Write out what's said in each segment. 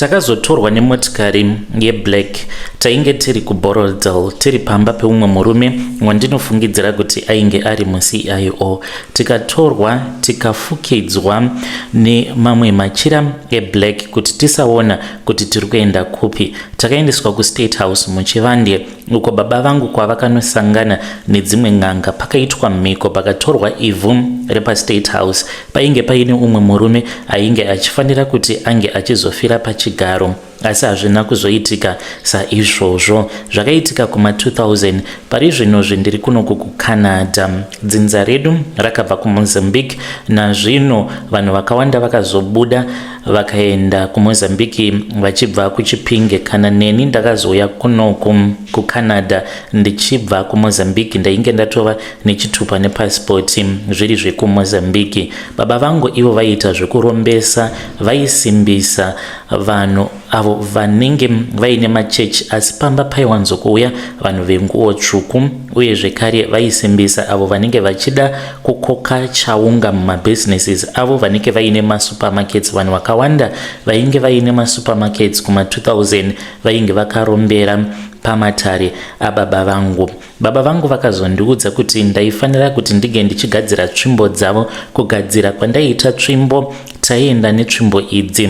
takazotorwa nemotikari yeblack. Tainge tiri kuBorodale, tiri pamba peumwe murume wandinofungidzira kuti ainge ari muCIO. Tikatorwa tikafukidzwa nemamwe machira eblack kuti tisaona kuti tiri kuenda kupi. Takaendeswa kuState House muchivande uko baba vangu kwavakanosangana nedzimwe ng'anga. Pakaitwa mhiko, pakatorwa ivhu repaState House. Painge paine umwe murume ainge achifanira kuti ange achizofira pachigaro, asi hazvina kuzoitika saizvozvo. Zvakaitika kuma2000. Pari zvinozvi ndiri kunoku kuCanada. Dzinza redu rakabva kuMozambique, nazvino vanhu vakawanda vakazobuda vakaenda kuMozambique vachibva kuChipinge. Kana neni ndakazouya kunoku kuCanada ndichibva kuMozambique, ndainge ndatova nechitupa nepasipoti zviri zvekuMozambique. Baba vangu ivo vaiita zvekurombesa, vaisimbisa vanhu avo vanenge vaine machechi, asi pamba paiwanzokuuya vanhu venguo tsvuku, uye zvekare vaisimbisa avo vanenge vachida kukoka chaunga mumabusinesses avo vanenge vaine masupermarkets. Vanhu vakawanda vainge vaine masupermarkets kuma2000 vainge vakarombera pamatare ababa vangu. Baba vangu vakazondiudza kuti ndaifanira kuti ndige ndichigadzira tsvimbo dzavo. Kugadzira kwandaiita tsvimbo, taienda netsvimbo idzi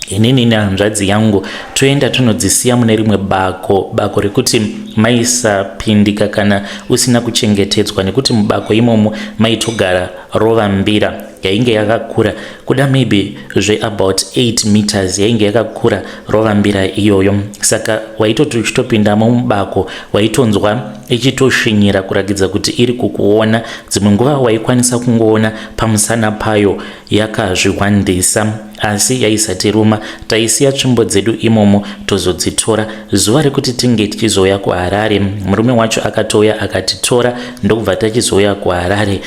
inini nehanzvadzi yangu toenda tonodzisiya mune rimwe bako rekuti maisapindika kana usina kuchengetedzwa, nekuti mubako imomo maitogara rovambira yainge yakakura kuda maybe about 8 meters, yainge yakakura rovambira iyoyo. Saka waitoti uchitopindamo mubako waitonzwa ichitoshinyira kurakidza kuti iri kukuona. Dzimwe nguva waikwanisa kungoona pamusana payo yakazviwandisa, asi yaisati ruma. Taisiya tsvimbo dzedu imomo tozodzitora. Zuva rekuti tinge tichizouya kuHarare, murume wacho akatouya akatitora, ndokubva tachizouya kuHarare.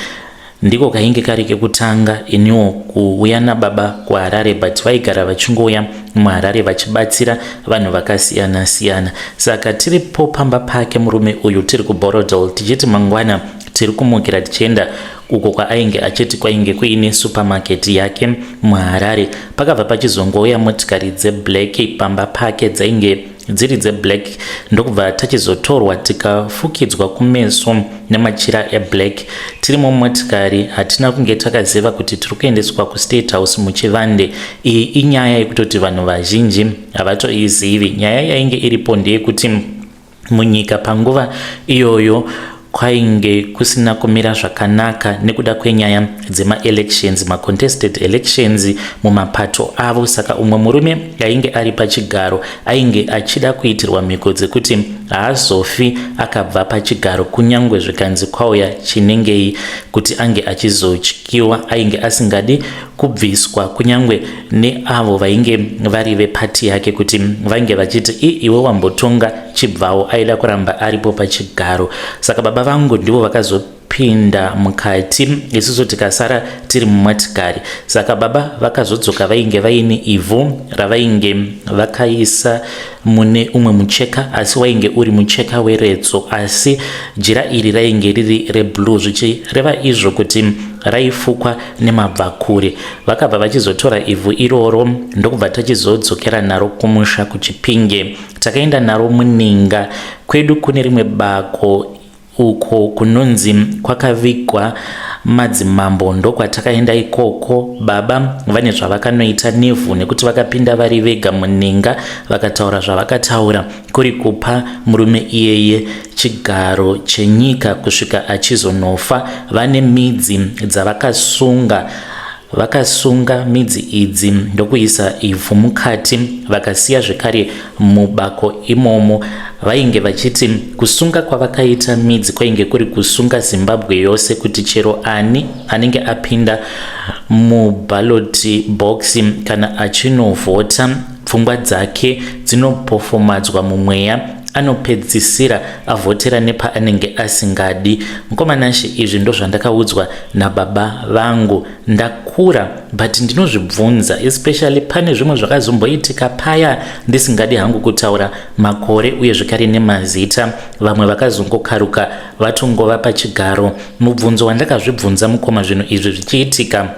Ndiko kainge kari kekutanga iniwo kuuya nababa kuHarare, but vaigara vachingouya muHarare vachibatsira vanhu vakasiyana siyana. Saka tiripo pamba pake murume uyu, tiri kuBorodale, tichiti mangwana tiri kumukira tichienda uko kwaainge achiti kwainge kuine supermarket yake muHarare. Pakabva pachizongouya motikari dzeblack pamba pake dzainge dziri dzeblack, ndokubva tachizotorwa tikafukidzwa kumeso nemachira eblack. Tirimo motikari, hatina kunge takaziva kuti tiri kuendeswa kuState House muchivande. Iyi inyaya yekutoti vanhu vazhinji havatoizivi. Nyaya yainge iripo ndeyekuti munyika panguva iyoyo kwainge kusina kumira zvakanaka nekuda kwenyaya dzema-elections, ma-contested elections mumapato avo. Saka umwe murume ainge ari pachigaro ainge achida kuitirwa mhiko dzekuti haazofi akabva pachigaro, kunyangwe zvikanzi kwauya chinengei kuti ange achizotyiwa. Ainge asingadi kubviswa kunyangwe neavo vainge vari vepati yake kuti vange vachiti iwe wambotonga chibvawo, aida kuramba aripo pachigaro. Saka baba vangu ndivo vakazopinda mukati, isusu tikasara tiri mumotikari. Saka baba vakazodzoka vainge vaine ivhu ravainge vakaisa mune umwe mucheka, asi wainge uri mucheka weretso, asi jira iri rainge riri reblue, zvichireva izvo kuti raifukwa nemabvakure. Vakabva vachizotora ivhu iroro, ndokubva tachizodzokera naro kumusha kuChipinge. Takaenda naro muninga kwedu kune rimwe bako uko kunonzi kwakavigwa madzimambo, ndokwatakaenda ikoko. Baba vane zvavakanoita nevhu nekuti vakapinda vari vega muninga vakataura zvavakataura, kuri kupa murume iyeye chigaro chenyika kusvika achizonofa. Vane midzi vakasunga midzi idzi ndokuisa ivhu mukati, vakasiya zvekare mubako imomo. Vainge vachiti kusunga kwavakaita midzi kwainge kuri kusunga Zimbabwe yose, kuti chero ani anenge apinda muballot box kana achinovhota, pfungwa dzake dzinopofomadzwa mumweya, anopedzisira avhotera nepaanenge asingadi. Mukomanashi, izvi ndo zvandakaudzwa nababa vangu. Ndakura but ndinozvibvunza, especially pane zvimwe zvakazomboitika paya ndisingadi hangu kutaura makore uye zvekare nemazita. Vamwe vakazongokaruka vatongova pachigaro. Mubvunzo wandakazvibvunza mukoma zvinhu izvi zvichiitika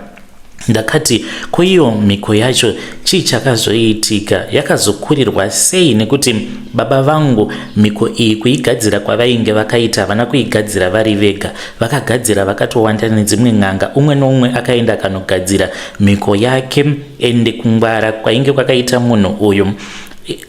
Ndakati kuiyo mhiko yacho chii chakazoitika, yakazokurirwa sei? Nekuti baba vangu mhiko iyi kuigadzira kwavainge vakaita havana kuigadzira vari vega, vakagadzira vakatowanda nedzimwe n'anga, umwe noumwe akaenda akanogadzira mhiko yake. Ende kungwara kwainge kwakaita munhu uyu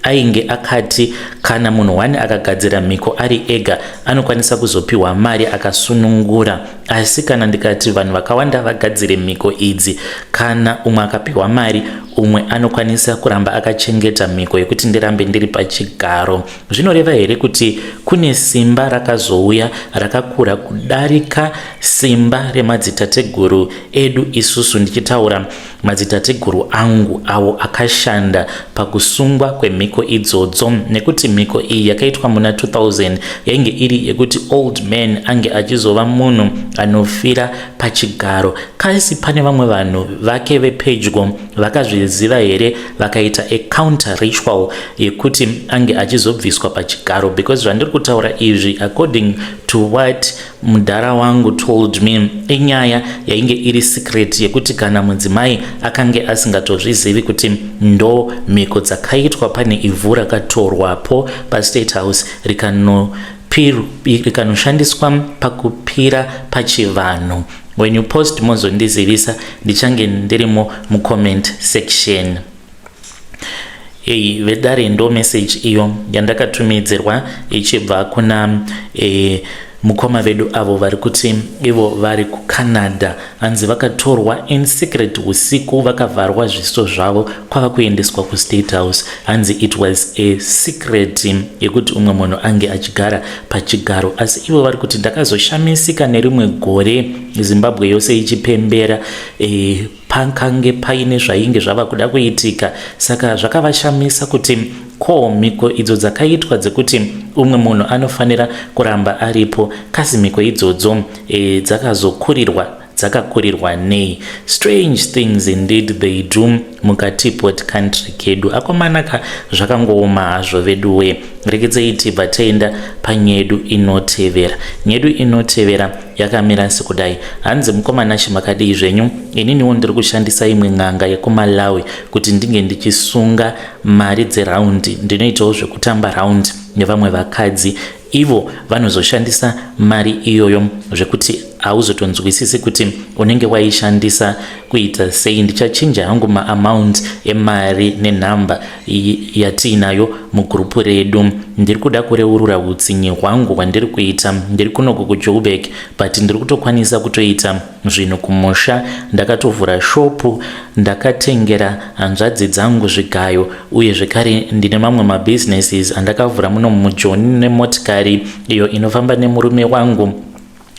ainge akati kana munhu wani akagadzira mhiko ari ega anokwanisa kuzopiwa mari akasunungura. Asi kana ndikati vanhu vakawanda vagadzire mhiko idzi, kana umwe akapiwa mari umwe anokwanisa kuramba akachengeta mhiko yekuti ndirambe ndiri pachigaro. Zvinoreva here kuti kune simba rakazouya rakakura kudarika simba remadzitateguru edu isusu, ndichitaura madzitateguru angu avo akashanda pakusungwa kwemhiko idzodzo. Nekuti mhiko iyi yakaitwa muna 2000 yainge iri yekuti old man ange achizova munhu anofira pachigaro. Kasi pane vamwe vanhu vake vepedyo vakazviziva here vakaita a counter ritual yekuti ange achizobviswa pachigaro? Because zvandiri kutaura izvi according to what mudhara wangu told me, inyaya yainge iri secret yekuti kana mudzimai akange asingatozvizivi kuti ndo mhiko dzakaitwa, pane ivhu rakatorwapo paState House rikanoshandiswa pakupira pachivanhu. When you post mozondizivisa ndichange ndirimo mucomment section. Vedare ndo message iyo yandakatumidzirwa ichibva kuna mukoma vedu avo vari kuti ivo vari kuCanada. Hanzi vakatorwa in secret usiku, vakavharwa zviso zvavo kwava kuendeswa kuState House. Hanzi it was a secret yekuti umwe munhu ange achigara pachigaro. Asi ivo vari kuti ndakazoshamisika nerimwe gore Zimbabwe yose ichipembera pakange paine zvainge zvava kuda kuitika. Saka zvakavashamisa kuti ko mhiko idzo dzakaitwa dzekuti umwe munhu anofanira kuramba aripo, kasi mhiko idzodzo dzakakurirwa nei? Strange things indeed they do mukati port country kedu. Akomanaka zvakangooma hazvo veduwe. Rekedzei tibva taenda panyedu inotevera. Nyedu inotevera yakamira sekudai. Hanzi mukomana chimakadii zvenyu? Ininiwo ndiri kushandisa imwe n'anga yekuMalawi kuti ndinge ndichisunga mari dzeraundi. Ndinoitawo zvekutamba raundi nevamwe vakadzi. Ivo vanozoshandisa mari iyoyo zvekuti hauzotonzwisisi kuti unenge waishandisa kuita sei. Ndichachinja hangu maamount emari nenhamba yatiinayo mugrupu redu. Ndiri kuda kureurura utsinye hwangu hwandiri kuita. Ndiri kunoku kuJoburg but ndiri kutokwanisa kutoita zvinhu kumusha. Ndakatovhura shopu, ndakatengera hanzvadzi dzangu zvigayo, uye zvekare ndine mamwe mabusinesses andakavhura muno muJoni nemotikari iyo inofamba nemurume wangu.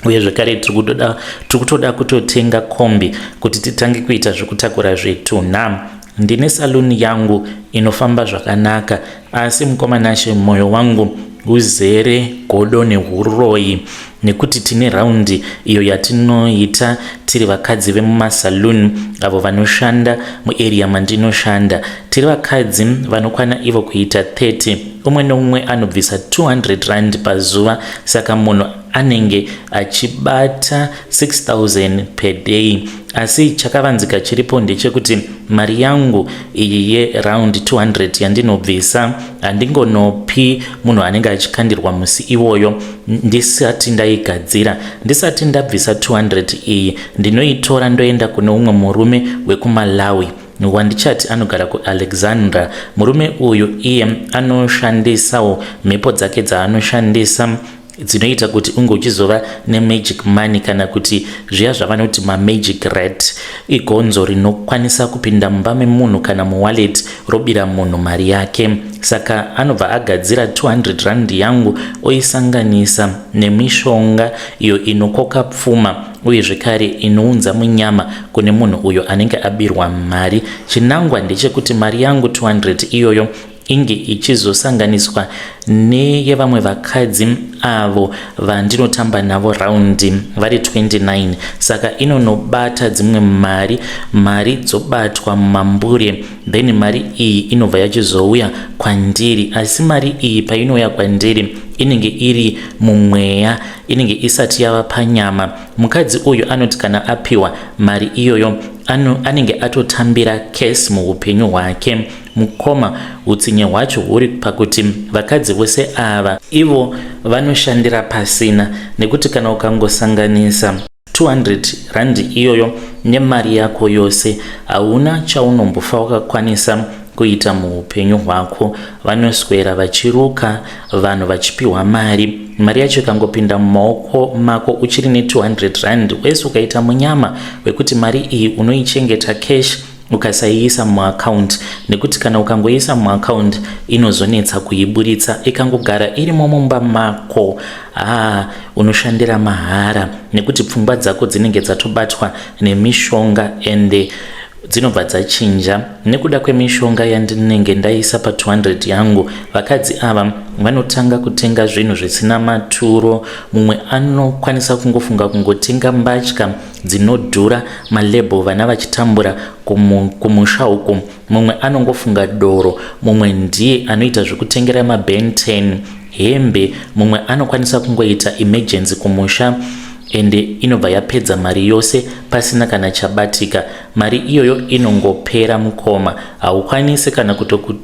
Uye zvekare tiri kutoda kutotenga kombi kuti titange kuita zvekutakura zvetu. Ndine saluni yangu inofamba zvakanaka, asi mukomanashe moyo wangu uzere godo nehuroyi, nekuti tine raundi iyo yatinoita tiri vakadzi vemumasaluni avo vanoshanda muarea mandinoshanda. Tiri vakadzi vanokwana ivo kuita 30. Umwe noumwe anobvisa 200 rand pazuva. Saka munhu anenge achibata 6000 per day. Asi chakavanzika chiripo ndechekuti mari yangu iyi yeround 200 yandinobvisa handingonopi munhu anenge achikandirwa musi iwoyo ndisati ndaigadzira. Ndisati ndabvisa 200 iyi ndinoitora ndoenda kuno umwe murume wekuMalawi wandichati anogara kuAlexandra. Murume uyu iye anoshandisawo mhepo dzake dzaanoshandisa dzinoita kuti unge uchizova nemagic money, kana kuti zviya zvavanoti magic rat, igonzo rinokwanisa kupinda mumba memunhu kana muwallet robira munhu mari yake. Saka anobva agadzira 200 rand yangu oisanganisa nemishonga iyo inokoka pfuma uye zvekare inounza munyama kune munhu uyo anenge abirwa mari. Chinangwa ndechekuti mari yangu 200 iyoyo inge ichizosanganiswa neyevamwe vakadzi avo vandinotamba navo raundi vari 29. Saka inonobata dzimwe mari dzobatwa mumambure, then mari iyi inobva yachizouya kwandiri. Asi mari iyi painouya kwandiri inenge iri mumweya, inenge isati yava panyama. Mukadzi uyu anoti kana apiwa mari iyoyo anenge atotambira case muupenyu hwake. Mukoma utsinye hwacho huri pakuti vakadzi vose ava ivo vanoshandira pasina, nekuti kana ukangosanganisa 200 rand iyoyo nemari yako yose hauna chaunombofa wakakwanisa kuita muupenyu hwako. Vanoswera vachiruka, vanhu vachipiwa mari yacho ikangopinda mumaoko mako uchiri ne 200 rand wese ukaita munyama wekuti mari iyi unoichengeta cash ukasaiisa muaccount, nekuti kana ukangoisa muaccount inozonetsa kuiburitsa. Ikangogara irimo mumba mako unoshandira mahara, nekuti pfungwa dzako dzinenge dzatobatwa nemishonga ende dzinobva dzachinja nekuda kwemishonga yandinenge ndaisa pa 200 yangu. Vakadzi ava vanotanga kutenga zvinhu zvisina maturo. Mumwe anokwanisa kungofunga kungotenga mbatya dzinodhura, malebo vana vachitambura kumusha uku. Mumwe anongofunga doro, mumwe ndiye anoita zvekutengera maBen 10 hembe, mumwe anokwanisa kungoita emergency kumusha ende inobva yapedza mari yose pasina kana chabatika. Mari iyoyo inongopera mukoma. Haukwanisi kana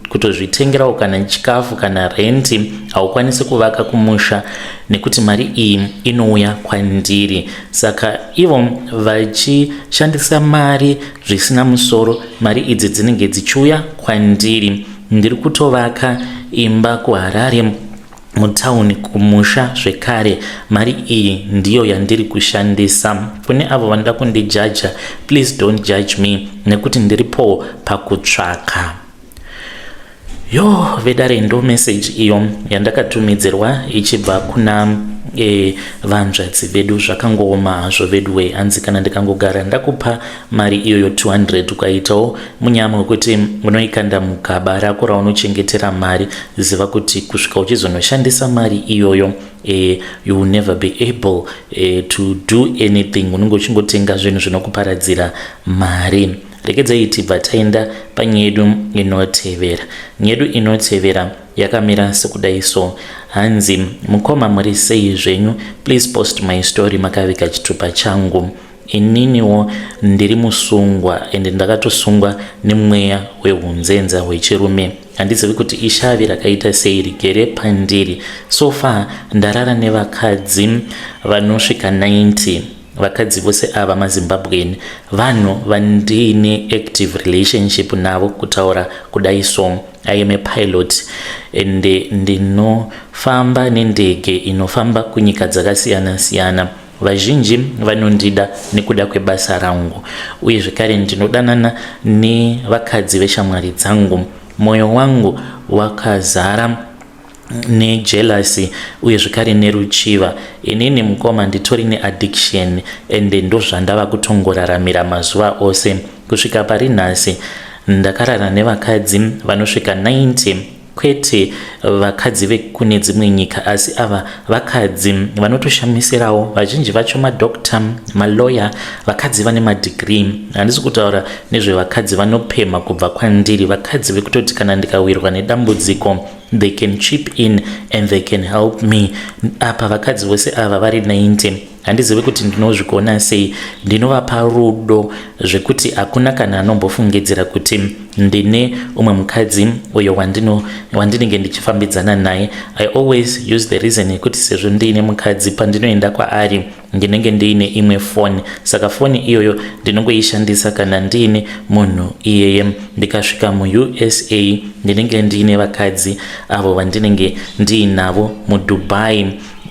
kutozvitengerawo kana chikafu kana renti, haukwanisi kuvaka kumusha nekuti mari iyi inouya kwandiri. Saka ivo vachishandisa mari zvisina musoro, mari idzi dzinenge dzichiuya kwandiri. Ndiri kutovaka imba kuHarare mutauni kumusha zvekare, mari iyi ndiyo yandiri kushandisa. Kune avo vanoda kundijaja, please don't judge me, nekuti ndiripo pakutsvaka. Vedare ndo message iyo yandakatumidzirwa ichibva kuna vanzvadzi vedu. Zvakangooma hazvo vedu hanzi kana ndikangogara ndakupa mari iyoyo 200 ukaitawo munyama wekuti unoikanda mugaba rako raunochengetera mari, ziva kuti kusvika uchizonoshandisa mari iyoyo you will never be able to do anything. Unenge uchingotenga zvinhu zvinokuparadzira mari. Regedzai tibva taenda panyedu inotevera. Nyedu inotevera yakamira sekudai so. Hanzi, mukoma muri sei zvenyu? Please post my story makavika chitupa changu. Ininiwo ndiri musungwa ende ndakatosungwa nemweya wehunzenza hwechirume. Handizivi kuti ishavi rakaita sei rigere pandiri. So far ndarara nevakadzi vanosvika 90. Vakadzi vose ava maZimbabwean, vanhu vandine active relationship navo kutaura kudai so. I am a pilot ende ndinofamba nendege inofamba kunyika dzakasiyana siyana. Vazhinji vanondida nekuda kwebasa rangu, uye zvekare ndinodanana nevakadzi veshamwari dzangu. Moyo wangu wakazara nejealousy uye zvekare neruchiva. Inini mukoma nditori neaddiction ende ndozvandava kutongoraramira mazuva ose kusvika pari nhasi. Ndakarara nevakadzi vanosvika 90, kwete vakadzi vekune dzimwe nyika, asi ava vakadzi vanotoshamisirawo. Vazhinji vacho madokta, malawyer, vakadzi vane madegree. Handisi kutaura nezvevakadzi vanopema kubva kwandiri, vakadzi vekutoti kana ndikawirwa nedambudziko they can chip in and they can help me. Apa vakadzi vose ava vari 90. Handizivi kuti ndinozvikona sei. Ndinovapa rudo zvekuti hakuna kana anombofungidzira kuti ndine umwe mukadzi uyo wandinenge ndichifambidzana naye. I always use the reason yekuti sezvo ndiine mukadzi pandinoenda kwaari ndinenge ndiine imwe foni. Saka foni iyoyo ndinongoishandisa kana ndiine munhu iyeye. Ndikasvika muUSA ndinenge ndiine vakadzi avo vandinenge ndiinavo muDubai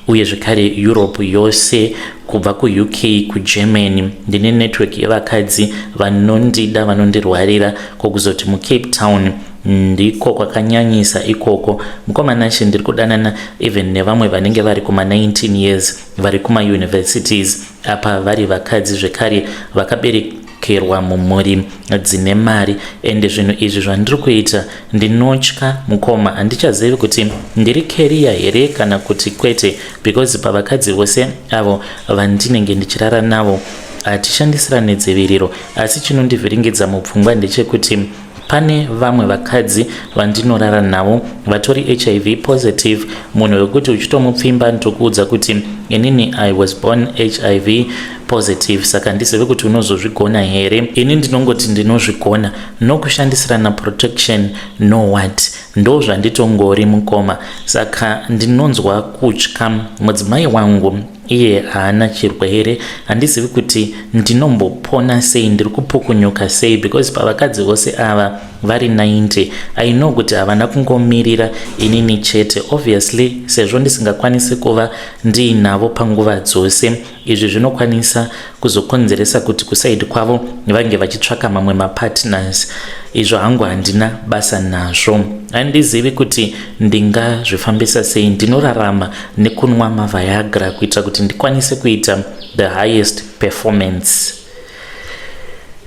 uye zvekare Europe yose, kubva kuUK kuGermany. Ndine network yevakadzi vanondida, vanondirwarira. Kokuzoti muCape Town ndiko kwakanyanyisa ikoko. Mukomanashi ndiri kudanana even nevamwe vanenge vari kuma 19 years vari kuma universities. Apa vari vakadzi zvekare vakaberekerwa mumhuri dzine mari. Ende zvinhu izvi zvandiri kuita ndinotya mukoma. Handichazivi kuti ndiri career here kana kuti kwete, because pavakadzi vose avo vandinenge ndichirara navo hatishandisirane dziviriro. Asi chinondivhiringidza mupfungwa ndechekuti pane vamwe vakadzi vandinorara navo vatori HIV positive. Munhu wekuti uchitomupfimba ndokuudza kuti inini I was born HIV positive. Saka ndizive kuti unozozvigona here. Ini ndinongoti ndinozvigona, no kushandisirana protection, no what, ndo zvanditongori mukoma. Saka ndinonzwa kutya mudzimai wangu iye haana chirwere, handizivi kuti ndinombopona sei, ndiri kupukunyuka sei, because pavakadzi vose ava vari 90 I know kuti havana kungomirira inini chete. Obviously sezvo ndisingakwanisi kuva ndiinavo panguva dzose, izvi zvinokwanisa kuzokonzeresa kuti kusaidi kwavo vange vachitsvaka mamwe mapartners. Izvo hangu handina basa nazvo, handizivi kuti ndingazvifambisa sei. Ndinorarama nekunwa maviagra kuitira kuti ndikwanise kuita the highest performance.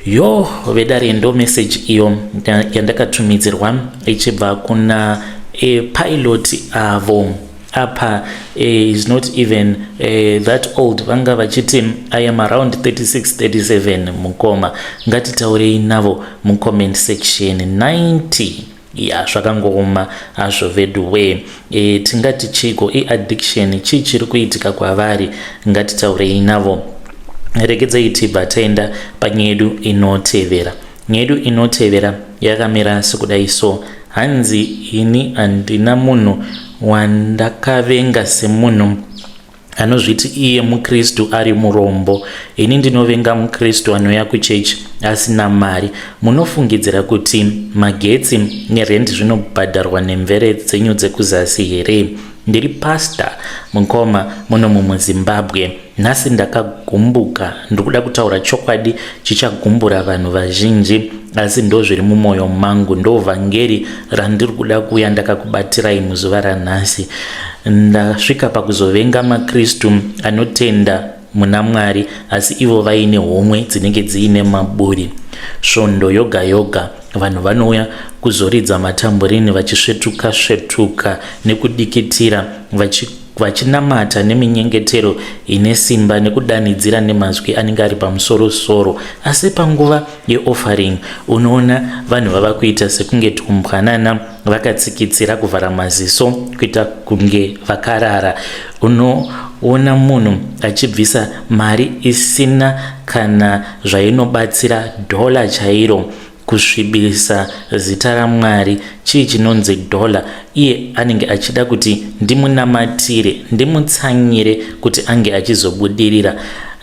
Yo vedare ndo message iyo yandakatumidzirwa ichibva kuna pilot avo apa is not even that old, vanga vachiti I am around 36-37 mukoma. Ngatitaurei navo mucomment section. 90 ya zvakangooma azvo veduwe. Tingati chiko addiction chii chiri kuitika kwavari, ngatitaurei navo. Regedzai tibva taenda panyedu inotevera. Nyedu inotevera yakamira sekudai so. Hanzi ini handina munhu wandakavenga semunhu anozviti iye mukristu ari murombo. Ini ndinovenga mukristu anouya kuchechi asina mari. Munofungidzira kuti magetsi nerendi zvinobhadharwa nemvere dzenyu dzekuzasi here? Ndiri pastor mukoma muno muZimbabwe. Nhasi ndakagumbuka, ndikuda kutaura chokwadi chichagumbura vanhu vazhinji, asi ndo zviri mumwoyo mangu, ndo vhangeri randiri kuda kuuya ndakakubatirai muzuva ranhasi. Ndasvika pakuzovenga makristu anotenda muna Mwari asi ivo vaine homwe dzinenge dziine maburi. Svondo yoga yoga vanhu vanouya kuzoridza matamburini vachisvetuka nekudikitira vachinamata neminyengetero ine simba nekudanidzira nemazwi anenge ari pamusoro-soro. Asi panguva yeoffering unoona vanhu vava kuita sekunge tumbwanana vakatsikitsira kuvhara maziso kuita kunge vakarara. Unoona munhu achibvisa mari isina kana zvainobatsira, dola chairo, kusvibisa zita raMwari. Chii chinonzi dola? Iye anenge achida kuti ndimunamatire, ndimutsanyire kuti ange achizobudirira.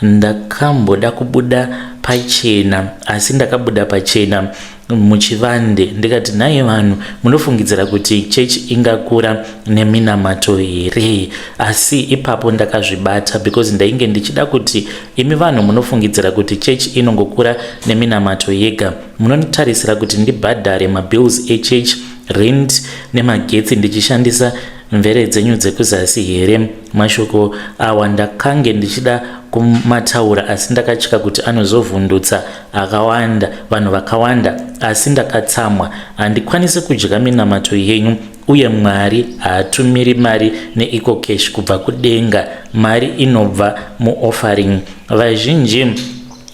Ndakamboda kubuda pachena, asi ndakabuda pachena muchivande ndikati naye vanhu munofungidzira kuti chechi ingakura neminamato here? Asi ipapo ndakazvibata because ndainge ndichida kuti imi vanhu munofungidzira kuti chechi inongokura neminamato yega, munotarisira kuti ndibhadhare mabills echechi, rent nemagetsi ndichishandisa mvere dzenyu dzekuzasi here? Mashoko awa ndakange ndichida kumataura asi ndakatya kuti anozovhundutsa akawanda, vanhu vakawanda, asi ndakatsamwa. Handikwanisi kudya minamato yenyu uye Mwari haatumiri mari neeco cash kubva kudenga, mari inobva muoffering. Vazhinji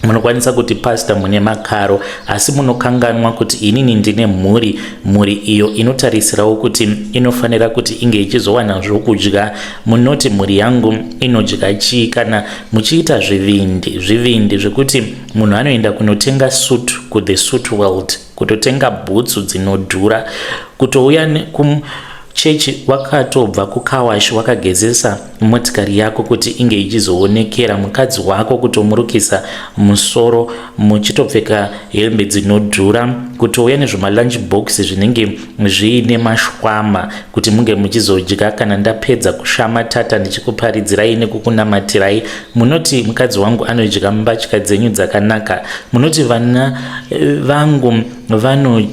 munokwanisa kuti pastor mune makaro asi munokanganwa kuti inini ndine mhuri iyo inotarisirawo kuti inofanira kuti inge ichizowana zvokudya. Munoti mhuri yangu inodya chii? Kana muchiita zvivindi zvekuti munhu anoenda kunotenga suit kuThe Suit World, kutotenga bhutsu dzinodhura, kutouya chechi wakatobva kukawashi wakagezesa motikari yako kuti inge ichizoonekera, mukadzi wako kutomurukisa musoro, muchitopfeka hembe dzinodhura, kutouya nezvemalunch box zvinenge zviine mashwama kuti munge muchizodya. Kana ndapedza kushama tata ndichikuparidzirai nekukunamatirai, munoti mukadzi wangu anodya mbatya dzenyu dzakanaka. Munoti vana vangu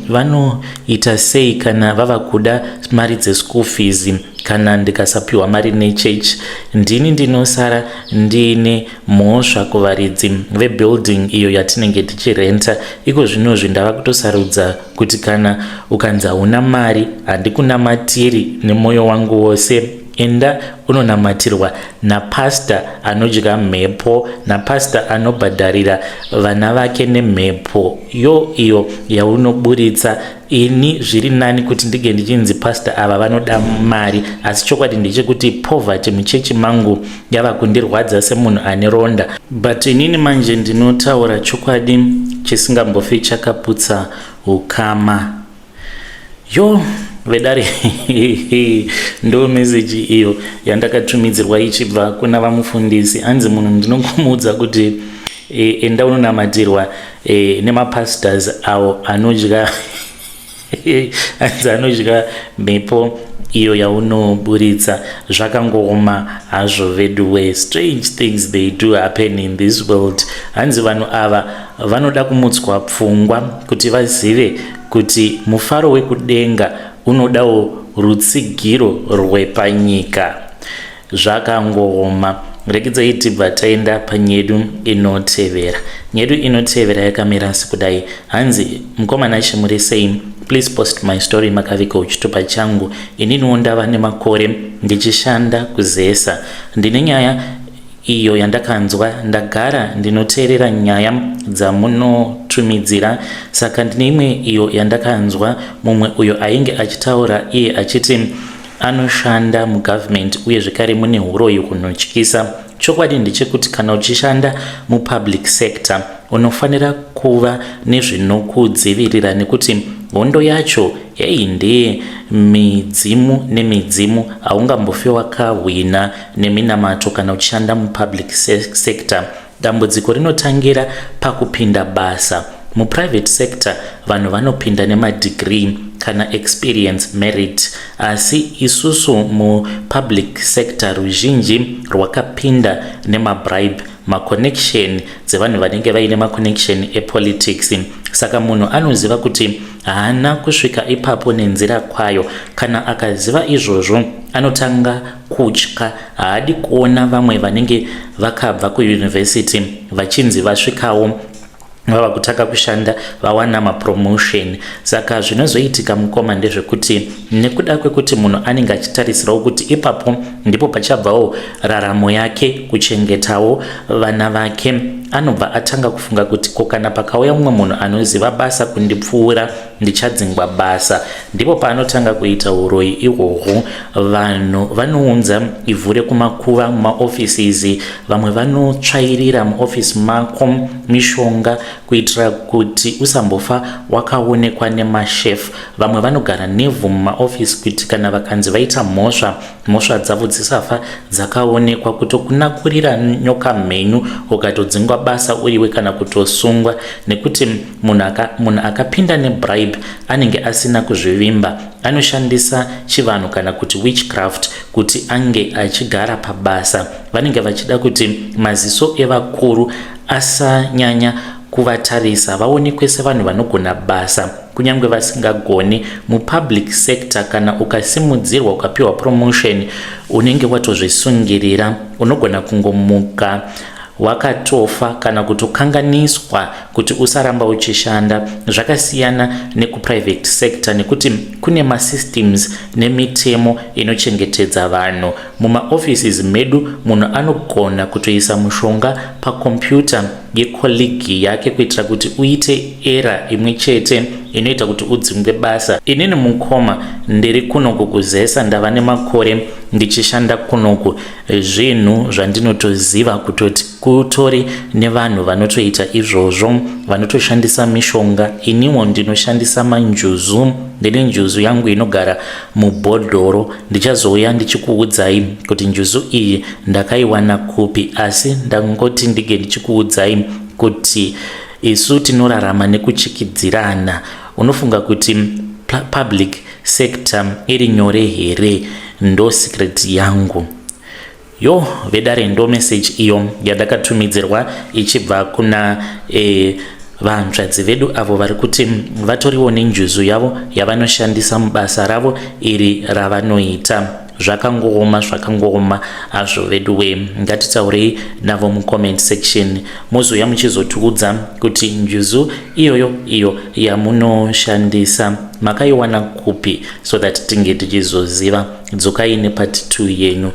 vanoita sei kana vava kuda mari dzeschool fees kana ndikasapiwa mari nechechi? Ndini ndinosara ndiine mhosva kuvaridzi vebuilding iyo yatinenge tichirenta. Iko zvinozvi ndava kutosarudza kuti kana ukanzi hauna mari handikunamatiri nemwoyo wangu wose, enda unonamatirwa napasta anodya mhepo, napasta anobhadharira vana vake nemhepo iyo yaunoburitsa. Ini zviri nani kuti ndige ndichinzi pasta ava vanoda mari, asi chokwadi ndechekuti poverty muchechi mangu yava kundirwadza semunhu ane ronda. But inini manje ndinotaura chokwadi chisingambofi chakaputsa ukama. Vedare ndo meseji iyo yandakatumidzirwa ichibva kuna vamufundisi. Hanzi munhu ndinokumudza kuti enda unonamatirwa nemapastors avo anodya anodya mhepo iyo yaunoburitsa. Zvakangooma hazvo vedu. Strange things they do happen in this world. Hanzi vanhu ava vanoda kumutswa pfungwa kuti vazive kuti mufaro wekudenga unodawo rutsigiro rwepanyika. Zvakangooma. Regai tibva taenda panyedu inotevera. Nyedu inotevera yakamira sekudai. Hanzi mukomana chimuri sei, please post my story makavika uchitupa changu. Inini ndava nemakore ndichishanda kuzesa. Ndine nyaya iyo yandakanzwa, ndagara ndinoteerera nyaya dzamunotumidzira. Saka ndine imwe iyo yandakanzwa, mumwe uyo ainge achitaura iye achiti anoshanda mugovernment uye zvekare mune huroyi kunotyisa. Chokwadi ndechekuti kana uchishanda mupublic sector unofanira kuva nezvinokudzivirira, nekuti hondo yacho ndeye midzimu nemidzimu. Haungambofi wakahwina neminamato kana uchishanda mupublic sector. Dambudziko rinotangira pakupinda basa. Muprivate sector vanhu vanopinda nemadegree kana experience merit, asi isusu mupublic sector ruzhinji rwakapinda nemabribe, maconnection dzevanhu vanenge vaine maconnection epolitics. Saka munhu anoziva kuti haana kusvika ipapo nenzira kwayo. Kana akaziva izvozvo anotanga kutya. Haadi kuona vamwe vanenge vakabva kuyunivhesiti vachinzi vasvikawo vava kutaka kushanda vawana mapromotion. Saka zvinozoitika mukoma ndezvekuti nekuda kwekuti munhu anenge achitarisirawo kuti ipapo ndipo pachabvawo raramo yake, kuchengetawo vana vake, anobva atanga kufunga kuti kana pakauya mumwe munhu anoziva basa kundipfuura ndichadzingwa basa. Ndipo paanotanga kuita uroyi ihwohwo. Vanhu vanounza ivhu rekumakuva mumaoffices, vamwe vanotsvairira muoffice mako mishonga kuitira kuti usambofa wakaonekwa nemashef. Vamwe vanogara nevhu mumaoffice kuti kana vakanzi vaita mhosva dzavo dzisafa dzakaonekwa, kutokunakurira nyoka mhenyu ukatodzingwa basa uriwe kana kutosungwa. Nekuti munhu akapinda nebribe anenge asina kuzvivimba, anoshandisa chivanhu kana kuti witchcraft kuti ange achigara pabasa. Vanenge vachida kuti maziso evakuru asanyanya kuvatarisa, vaonekwe sevanhu vanogona basa kunyange vasingagoni. Mupublic sector kana ukasimudzirwa ukapiwa promotion unenge watozvisungirira, unogona kungomuka wakatofa kana kutokanganiswa kuti usaramba uchishanda. Zvakasiyana nekuprivate sector nekuti kune masystems nemitemo inochengetedza vanhu. Mumaoffices medu munhu anogona kutoisa mushonga pakompyuta yekolegi yake kuitira kuti uite era imwe chete inoita kuti udzingwe basa. Inini mukoma ndiri kunoku kuzesa, ndava nemakore ndichishanda kunoku. Zvinhu zvandinotoziva kutoti kutori nevanhu vanotoita izvozvo, vanotoshandisa mishonga. Iniwo ndinoshandisa manjuzu. Ndine njuzu yangu inogara mubhodhoro. Ndichazouya ndichikuudzai kuti njuzu iyi ndakaiwana kupi, asi ndangoti ndige ndichikuudzai kuti isu tinorarama nekuchikidzirana. Unofunga kuti public sector iri nyore here? Ndo secret yangu. Vedare ndo message iyo yandakatumidzirwa ichibva kuna vanzvadzi vedu avo vari kuti vatoriwo nenjuzu yavo yavanoshandisa mubasa ravo iri ravanoita. zvakangooma azvo vedu we. Ngatitaurei navo mucomment section muzouya muchizotiudza kuti njuzu iyoyo yamunoshandisa makaiwana kupi, so that tinge tichizoziva. Dzokai nepart 2 yenyu.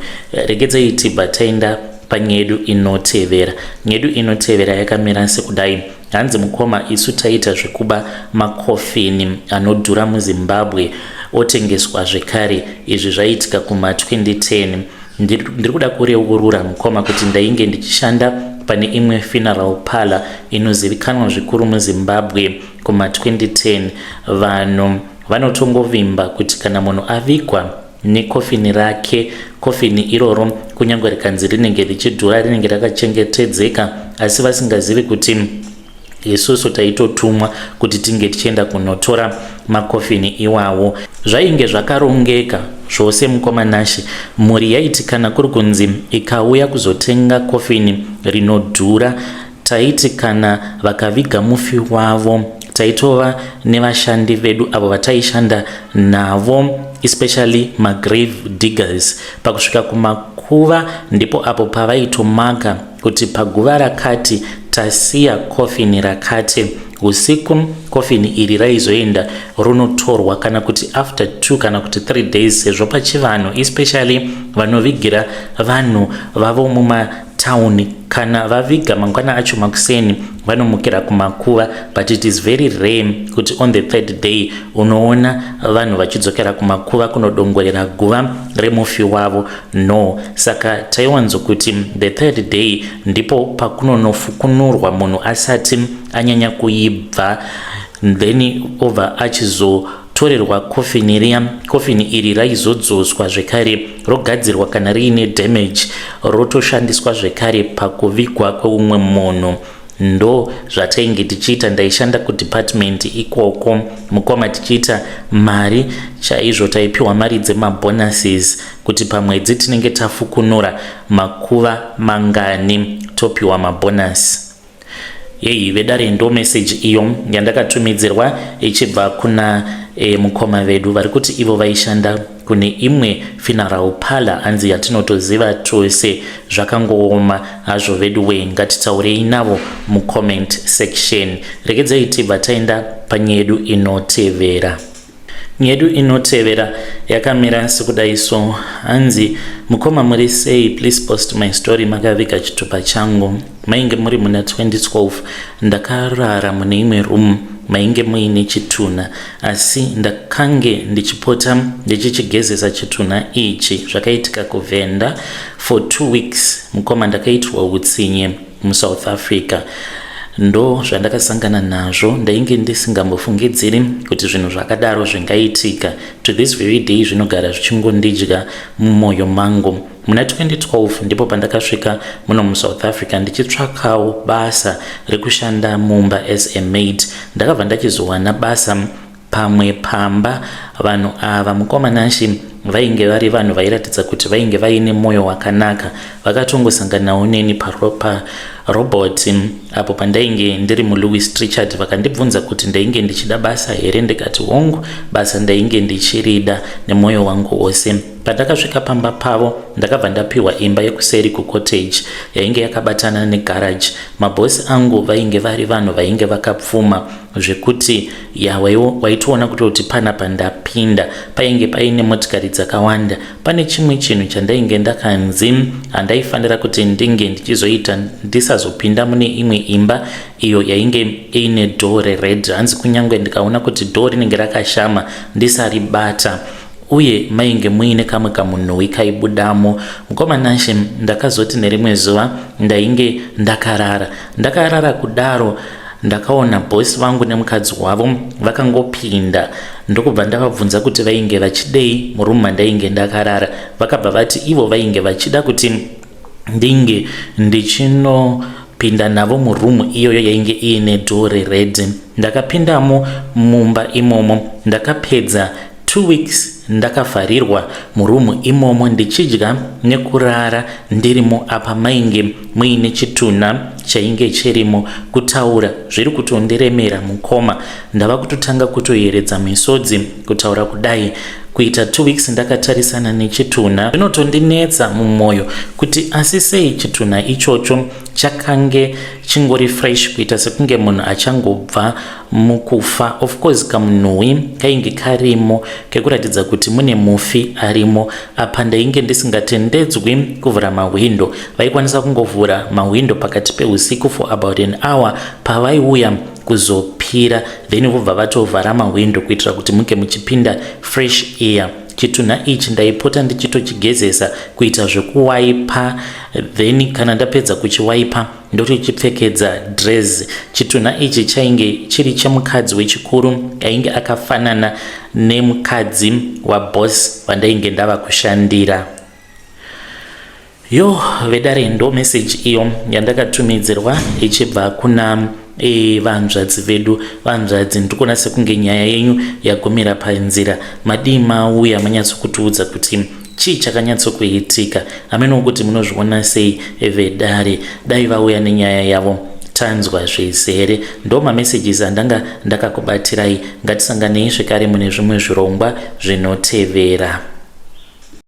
Regedzai tibva taenda panyedu inotevera. Nyedu inotevera yakamira sekudai. Hanzi mukoma isu taita zvekuba makofini anodhura muZimbabwe otengeswa zvekare. Izvi zvaitika kuma 2010. Ndiri kuda kureurura mukoma kuti ndainge ndichishanda pane imwe funeral parlor inozivikanwa zvikuru muZimbabwe kuma 2010. Vanhu vanotongovimba kuti kana munhu avikwa nekofini rake, kofini iroro kunyange rikanzi rinenge richidhura, rinenge rakachengetedzeka, asi vasingazivi kuti isusu taitotumwa kuti tinge tichienda kunotora makofini iwawo. Zvainge zvakarongeka zvose mukoma Nashi. Mhuri yaiti kana kuri kunzi ikauya kuzotenga kofini rinodhura, taiti kana vakaviga mufi wavo taitova nevashandi vedu avo vataishanda navo, especially grave diggers. Pakusvika kumakuva ndipo apo pavaitomaka kuti paguva rakati tasiya kofini rakate. Usiku kofini iri raizoenda runotorwa kana kuti after 2 kana kuti 3 days, sezvo pachivanhu especially vanovigira vanhu vavo mumatauni kana vaviga mangwana acho makuseni vanomukira kumakuva, but it is very rare kuti on the 3rd day unoona vanhu vachidzokera kumakuva kunodongorera guva remufi wavo. No, saka taiwanzo kuti the 3rd day ndipo pakunonofukunurwa munhu asati anyanya kuibva, then over achizotorerwa kofini riya. Kofini iri raizodzoswa zvekare rogadzirwa kana riine damage rotoshandiswa zvekare pakuvigwa kweumwe munhu. Ndo zvatainge tichiita. Ndaishanda kudepartment ikoko mukoma tichiita mari chaizvo. Taipiwa mari dzemabonuses kuti pamwedzi tinenge tafukunura makuva mangani topiwa mabonus. Yei vedare ndo message iyo yandakatumidzirwa ichibva kuna mukoma vedu vari kuti ivo vaishanda kune imwe funeral parlor hanzi yatinotoziva tose. Zvakangooma hazvo vedu we. Ngatitaurei navo mucomment section. Regedzai tibva taenda panyedu inotevera. Nyedu inotevera yakamira sekudaiso. Hanzi mukoma muri sei, please post my story. Makaviga chitupa changu. Mainge muri muna 2012 ndakarara mune imwe room mainge muine chitunha, asi ndakange ndichipota ndichichigezesa chitunha ichi. Zvakaitika kuVenda for 2 weeks. Mukoma ndakaitwa utsinye muSouth Africa. Ndo zvandakasangana nazvo. Ndainge ndisingambofungidziri kuti zvinhu zvakadaro zvingaitika. To this very day zvinogara zvichingondidya mumwoyo mangu. Muna 2012 ndipo pandakasvika muno muSouth Africa ndichitsvakawo basa rekushanda mumba as a maid. Ndakabva ndachizowana basa pamwe pamba. Vanhu ava mukoma Nashi vainge vari vanhu vairatidza kuti vainge vaine mwoyo wakanaka. Vakatongosanganawo neni parobot apo pandainge ndiri muLouis Trichardt. Vakandibvunza kuti ndainge ndichida basa here. Ndikati hongu, basa ndainge ndichirida nemwoyo wangu wose. Pandakasvika pamba pavo ndakabva ndapiwa imba yekuseri kucottage yainge yakabatana negarage. Mabhosi angu vainge vari vanhu vainge vakapfuma zvekuti waitoona kuti panapa ndapinda painge paine motikari dzakawanda. Pane chimwe chinhu chandainge ndakanzi handaifanira kuti ndinge ndichizoita ndisazopinda mune imwe imba iyo yainge ine door red. Hanzi kunyange ndikaona kuti door rinenge rakashama ndisaribata uye mainge muine kamwe kamunhuwi kaibudamo. Mukoma Nashi ndakazoti nerimwe zuva ndainge ndakarara kudaro ndakaona bosi vangu nemukadzi wavo vakangopinda. Ndokubva ndavabvunza kuti vainge vachidei murumu mandainge ndakarara. Vakabva vati ivo vainge vachida kuti ndinge ndichinopinda navo murumu iyoyo yainge iine door red. Ndakapindamo mumba imomo. Ndakapedza 2 weeks ndakavharirwa murumu imomo ndichidya nekurara ndirimo. Apa mainge muine chitunha chainge chirimo. Kutaura zviri kutondiremera mukoma. Ndava kutotanga kutoyeredza misodzi kutaura kudai kuita 2 weeks ndakatarisana nechitunha. Zvinotondinetsa mumwoyo kuti asi sei chitunha ichocho chakange chingori fresh kuita sekunge munhu achangobva mukufa. Of course kamunhuwi kainge karimo kekuratidza kuti mune mufi arimo. Apa ndainge ndisingatendedzwi kuvhura mahwindo. Vaikwanisa kungovhura mahwindo pakati peusiku for about an hour pavaiuya kuzopira, then vobva vatovhara mahwindo kuitira kuti muke muchipinda fresh air. Chitunha ichi ndaipota ndichitochigezesa kuita zvekuwaipa, then kana ndapedza kuchiwaipa ndotochipfekedza dress. Chitunha ichi chainge chiri chemukadzi wechikuru ainge akafanana nemukadzi waboss wandainge ndava kushandira. Yo vedare ndo message iyo yandakatumidzirwa ichibva kuna vanzvadzi vedu. Vanzvadzi ndikuona sekunge nyaya yenyu yagumira panzira. Madii mauya manyatsokutiudza kuti chii chakanyatsokuitika. Ameno kuti munozviona sei vedare, dai vauya nenyaya yavo tanzwa zvese here. Ndo mamessages andanga ndakakubatirai. Ngatisanganei zvekare mune zvimwe zvirongwa zvinotevera.